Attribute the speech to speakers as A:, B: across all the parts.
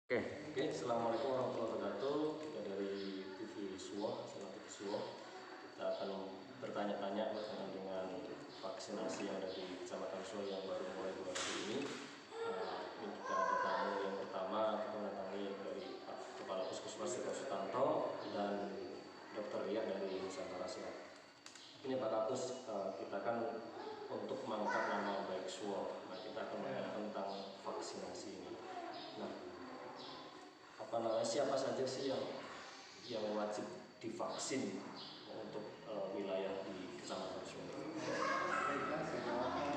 A: Oke, Assalamualaikum warahmatullahi wabarakatuh. Kita dari TV Suwo, channel TV Suwo. Kita akan bertanya-tanya berkenaan dengan vaksinasi yang ada di Kecamatan Suwo yang baru mulai 2 hari ini. Ini kita ada tamu yang pertama, kita mendatangi dari Pak Kepala Puskesmas Tito Sutanto dan Dr. Ria dari Nusantara Sehat. Ini Pak Kapus, kita kan untuk mengangkat nama baik Suwo. Nah, kita akan mengenai tentang vaksinasi ini. Nah, siapa saja sih yang wajib divaksin untuk wilayah di Kecamatan Suwo?
B: Baiklah,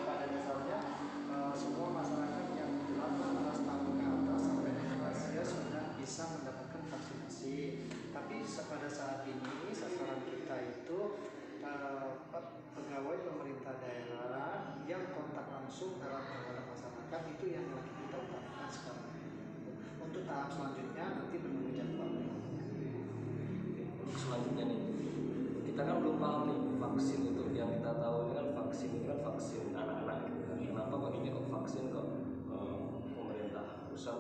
B: pada dasarnya semua masyarakat yang 18 tahun ke atas sampai 16 usia sudah bisa mendapatkan vaksinasi. Tapi pada saat ini sasaran kita itu pegawai pemerintah daerah yang kontak langsung terhadap masyarakat, itu yang lagi kita utamakan sekarang. Untuk tahap selanjutnya nanti menunggu jadwal.
A: Untuk selanjutnya nih, kita kan belum paham nih vaksin itu. Yang kita tahu ini kan vaksin anak-anak gitu kan. Kenapa kok ini kok vaksin kok pemerintah pusat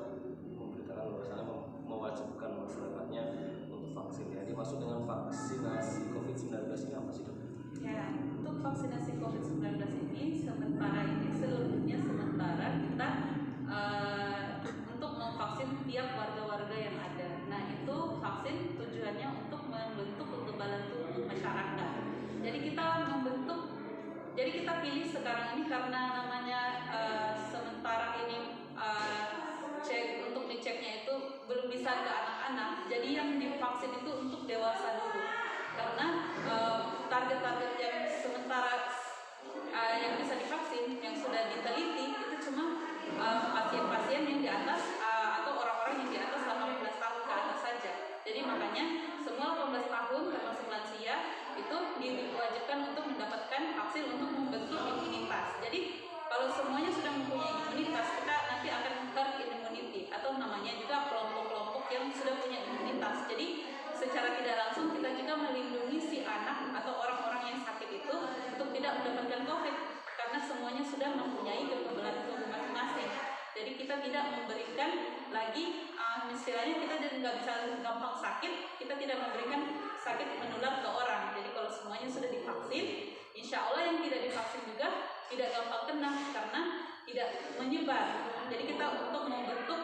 A: memberitakan bahwasanya mewajibkan masyarakatnya untuk vaksin. Jadi maksud dengan vaksinasi COVID-19 ini apa sih, Dok?
C: Ya, untuk vaksinasi COVID-19 ini seluruhnya sementara kita untuk memvaksin tiap warga-warga yang ada. Nah, itu vaksin tujuannya untuk membentuk kekebalan tubuh masyarakat. Jadi kita pilih sekarang ini karena namanya sementara ini untuk diceknya itu belum bisa ke anak-anak. Jadi yang divaksin itu untuk dewasa dulu. Karena target-target yang sementara yang bisa divaksin yang sudah diteliti itu cuma pasien-pasien yang di atas atau orang-orang yang di atas 18 tahun ke atas saja. Jadi makanya semua 18 tahun termasuk lansia itu diwajibkan untuk mendapatkan vaksin untuk membentuk imunitas. Jadi kalau semuanya sudah mempunyai imunitas, kita nanti akan herd immunity atau namanya juga kelompok-kelompok yang sudah punya imunitas. Jadi secara tidak langsung kita juga melindungi si anak atau orang-orang yang sakit itu untuk tidak mendapatkan COVID karena semuanya sudah mempunyai kekebalan tubuh masing-masing. Jadi kita tidak memberikan lagi istilahnya kita nggak bisa gampang sakit, kita tidak memberikan sakit menular ke orang. Jadi kalau semuanya sudah divaksin, insya Allah yang tidak divaksin juga tidak gampang kena karena tidak menyebar. Jadi kita untuk membentuk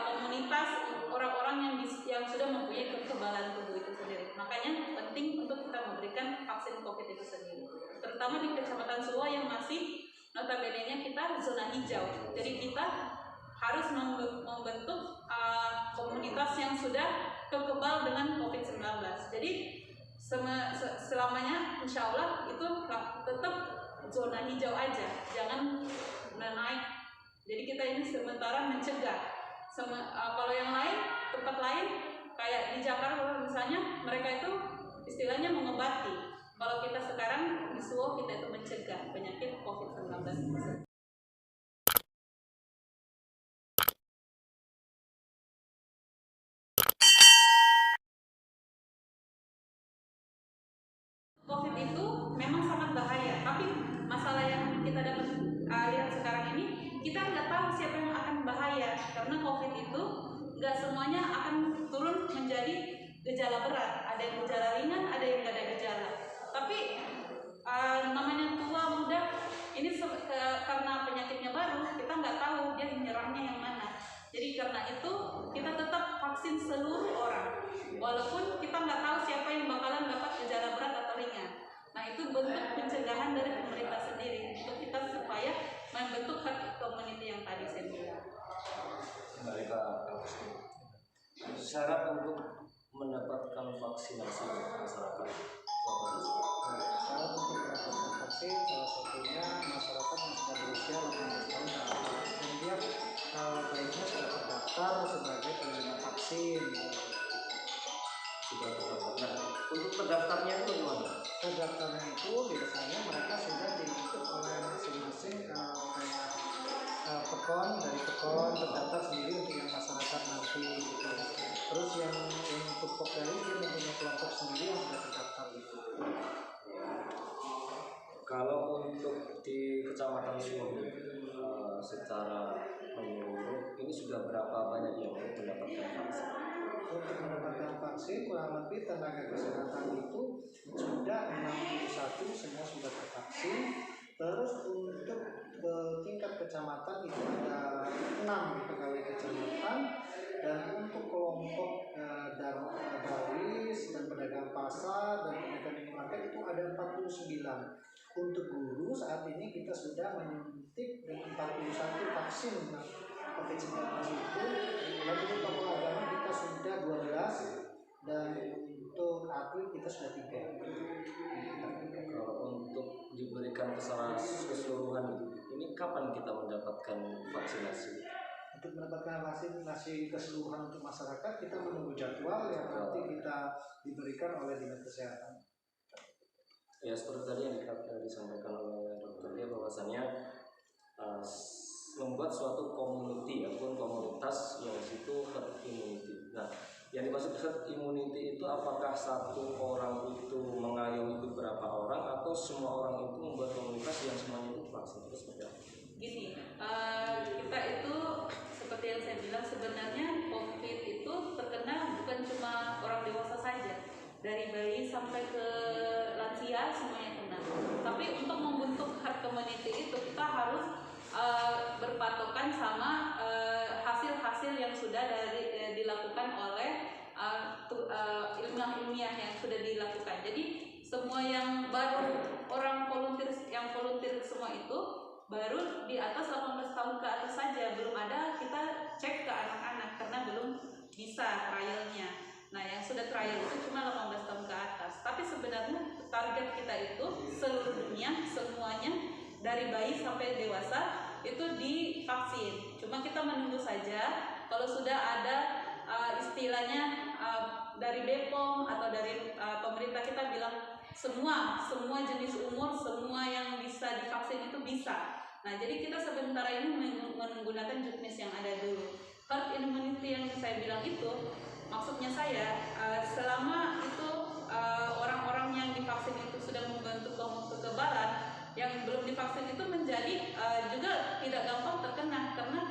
C: komunitas orang-orang yang sudah mempunyai kekebalan tubuh itu sendiri. Makanya penting untuk kita memberikan vaksin COVID itu sendiri. Terutama di Kecamatan Suwo yang masih notabene-nya kita zona hijau. Jadi kita harus membentuk komunitas yang sudah kebal dengan COVID-19. Jadi selamanya insya Allah itu tetap zona hijau aja, jangan naik. Jadi kita ini sementara mencegah. Kalau yang lain, tempat lain kayak di Jakarta misalnya, mereka itu istilahnya mengobati. Kalau kita sekarang di Suwo kita itu mencegah penyakit COVID-19 tersebut. COVID itu memang sangat bahaya, tapi masalah yang kita dapat lihat sekarang ini, kita nggak tahu siapa yang akan bahaya karena COVID itu nggak semuanya akan turun menjadi gejala berat. Ada yang gejala ringan, ada yang nggak ada gejala. Tapi namanya tua muda ini karena penyakitnya baru, kita nggak tahu dia menyerangnya yang mana. Jadi karena itu kita tetap vaksin seluruh orang, walaupun kita nggak tahu siapa yang bakalan dapat gejala berat atau ringan. Nah itu bentuk pencegahan dari pemerintah sendiri untuk kita supaya membentuk herd immunity yang tadi saya bilang.
A: Kembali ke kampus ini. Syarat untuk mendapatkan vaksinasi masyarakat.
B: Syarat untuk mendapatkan vaksin salah satunya masyarakat yang sudah berusia 18 tahun ke atas dan dia baiknya sudah terdaftar sebagai penerima vaksin.
A: Sudah terdaftar. Nah, untuk terdaftarnya itu gimana?
B: Terdaftarnya itu biasanya mereka sudah dibentuk oleh masing-masing kayak pekon, dari pekon terdaftar sendiri untuk yang masyarakat nanti gitu. Terus yang untuk Pokdali dia mempunyai kelompok sendiri yang sudah terdaftar gitu.
A: Kalau untuk di Kecamatan Suwo secara menyeluruh ini sudah berapa banyak yang
B: vaksin, kurang lebih tenaga kesehatan itu sudah 61 semua sudah tervaksin. Terus untuk tingkat kecamatan itu ada 6 pegawai kecamatan, dan untuk kelompok daris dan pedagang pasar dan pedagang minimarket itu ada 49. Untuk guru saat ini kita sudah menyuntik 41 vaksin COVID-19 itu, dan untuk tokoh agama kita sudah 12, dan untuk atlet kita sudah 3.
A: Kalau untuk diberikan secara keseluruhan, ini kapan kita mendapatkan vaksinasi?
B: Untuk mendapatkan vaksinasi keseluruhan untuk masyarakat, kita menunggu jadwal yang nanti kita diberikan oleh Dinas Kesehatan.
A: Ya, seperti tadi yang disampaikan oleh Dr. Dia, bahwasannya membuat suatu community ataupun komunitas yang situ herd immunity. Nah, yang dimaksud herd immunity itu apakah satu orang itu mengayomi beberapa orang, atau semua orang itu membuat komunitas yang semuanya itu vaksin? Terus seperti apa?
C: Gini, kita itu seperti yang saya bilang, sebenarnya COVID itu terkena bukan cuma orang dewasa saja, dari bayi sampai ke lansia semuanya kena. Tapi untuk membentuk herd community itu kita harus berpatokan sama hasil-hasil yang sudah dilakukan oleh ilmiah-ilmiah yang sudah dilakukan. Jadi semua yang baru orang volunteer yang volunteer semua itu baru di atas 18 tahun ke atas saja, belum ada kita cek ke anak-anak karena belum bisa trialnya. Nah, yang sudah trial itu cuma 18 tahun ke atas. Tapi sebenarnya target kita itu seluruh dunia semuanya dari bayi sampai dewasa itu divaksin. Cuma kita menunggu saja kalau sudah ada istilahnya dari BPOM atau dari pemerintah kita bilang semua jenis umur, semua yang bisa divaksin itu bisa. Nah, jadi kita sementara ini menggunakan jenis yang ada dulu. Herd immunity yang saya bilang itu, maksudnya saya selama itu orang-orang yang divaksin itu sudah membentuk kekebalan, yang belum divaksin itu menjadi juga tidak gampang terkena karena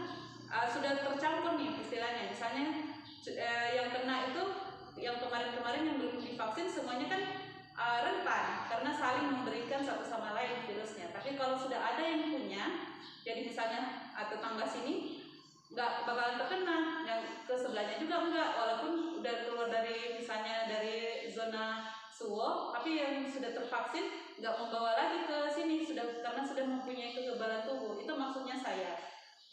C: sudah tercampur nih istilahnya. Misalnya yang kena itu yang kemarin-kemarin yang belum divaksin semuanya kan rentan karena saling memberikan satu sama lain virusnya. Tapi kalau sudah ada yang punya, jadi misalnya tetangga sini nggak bakalan terkena, yang ke sebelahnya juga enggak, walaupun udah keluar dari misalnya dari zona suwo, tapi yang sudah tervaksin nggak membawa lagi ke sini karena sudah mempunyai kekebalan tubuh. Itu maksudnya saya.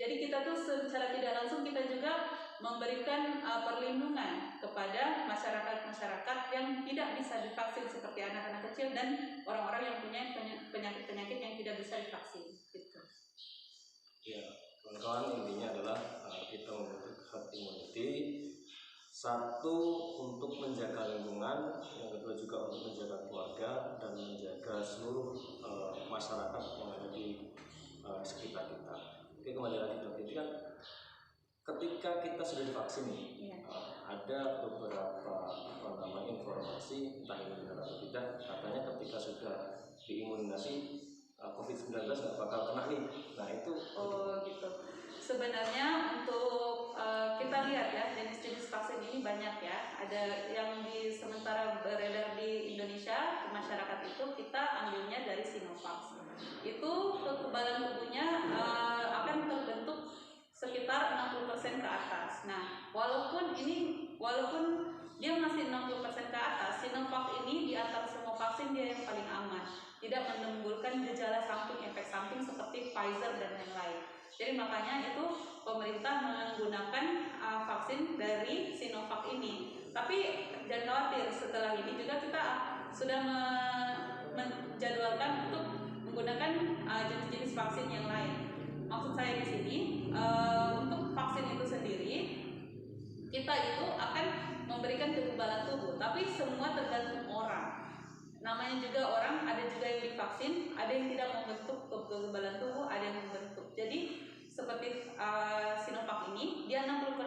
C: Jadi kita tuh secara tidak langsung kita juga memberikan perlindungan kepada masyarakat yang tidak bisa divaksin seperti anak-anak kecil dan orang-orang yang punya penyakit-penyakit yang tidak bisa divaksin. Gitu.
A: Ya, kawan-kawan, intinya adalah kita membentuk herd immunity. Satu, untuk menjaga lingkungan, yang kedua juga untuk menjaga keluarga dan menjaga seluruh masyarakat yang ada di sekitar kita. Oke, kembali lagi ke ini kan, ketika kita sudah divaksin nih, ada beberapa informasi, entah ini benar atau tidak, katanya ketika sudah diimunisasi COVID-19 nggak bakal kena nih. Nah itu.
C: Oh gitu. Sebenarnya untuk kita lihat ya, jenis-jenis vaksin ini banyak ya. Ada yang sementara beredar di Indonesia, ke masyarakat itu kita ambilnya dari Sinovac. Itu kekebalan tubuhnya akan terbentuk sekitar 60% ke atas. Nah, walaupun dia masih 60% ke atas, Sinovac ini di antara semua vaksin dia yang paling aman, tidak menimbulkan gejala samping, efek samping seperti Pfizer dan lain-lain. Jadi makanya itu pemerintah menggunakan vaksin dari Sinovac ini. Tapi jangan khawatir, setelah ini juga kita sudah menjadwalkan untuk menggunakan jenis-jenis vaksin yang lain. Maksud saya di sini untuk vaksin itu sendiri kita itu akan memberikan kekebalan tubuh, tapi semua tergantung orang. Namanya juga orang, ada juga yang divaksin, ada yang tidak membentuk kekebalan tubuh, ada yang membentuk. Jadi seperti Sinovac ini dia 60%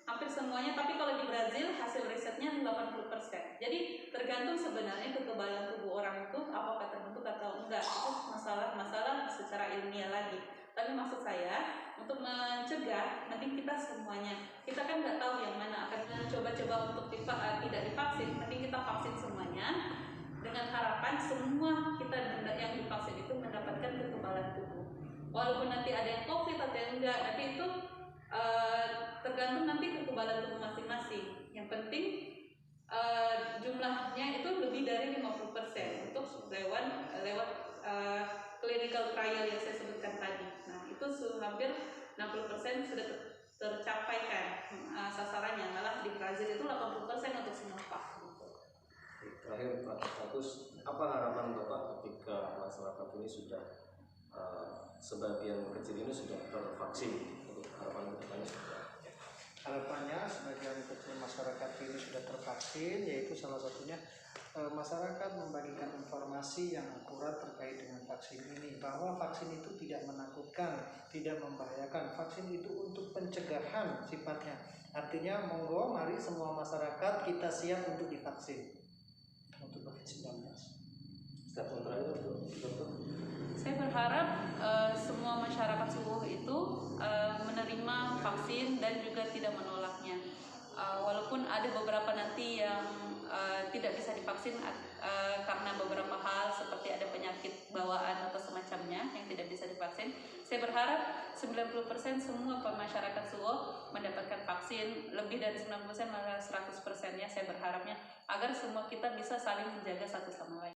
C: hampir semuanya, tapi kalau di Brazil hasil risetnya 80%. Jadi tergantung sebenarnya kekebalan tubuh orang itu apakah terbentuk atau enggak. Itu masalah secara ilmiah lagi. Tapi maksud saya untuk mencegah, nanti kita semuanya, kita kan nggak tahu yang mana akan coba-coba mencoba untuk tidak divaksin, mending kita vaksin semuanya dengan harapan semua kita yang divaksin itu mendapatkan kekebalan tubuh. Walaupun nanti ada yang COVID atau yang enggak, nanti itu tergantung nanti kekebalan tubuh masing-masing. Yang penting jumlahnya itu lebih dari 50% untuk lewat clinical trial yang saya sebutkan tadi. Nah, itu hampir 60% sudah tercapai kan sasarannya. Malah di Brazil itu 80% untuk Sinovac.
A: Terakhir Pak Agus, apa harapan Bapak ketika masyarakat ini sudah sebagian kecil ini sudah tervaksin? Untuk harapan kedepannya seperti apa?
B: Harapannya sebagian kecil masyarakat ini sudah tervaksin, yaitu salah satunya masyarakat membagikan informasi yang akurat terkait dengan vaksin ini, bahwa vaksin itu tidak menakutkan, tidak membahayakan. Vaksin itu untuk pencegahan sifatnya. Artinya monggo mari semua masyarakat kita siap untuk divaksin untuk COVID-19.
A: Statement terakhir Dokter.
C: Saya berharap semua masyarakat seluruh itu menerima vaksin dan juga tidak menolaknya. Walaupun ada beberapa nanti yang tidak bisa divaksin karena beberapa hal seperti ada penyakit bawaan atau semacamnya yang tidak bisa divaksin. Saya berharap 90% semua masyarakat Suwo mendapatkan vaksin, lebih dari 90% malah 100%-nya saya berharapnya, agar semua kita bisa saling menjaga satu sama lain.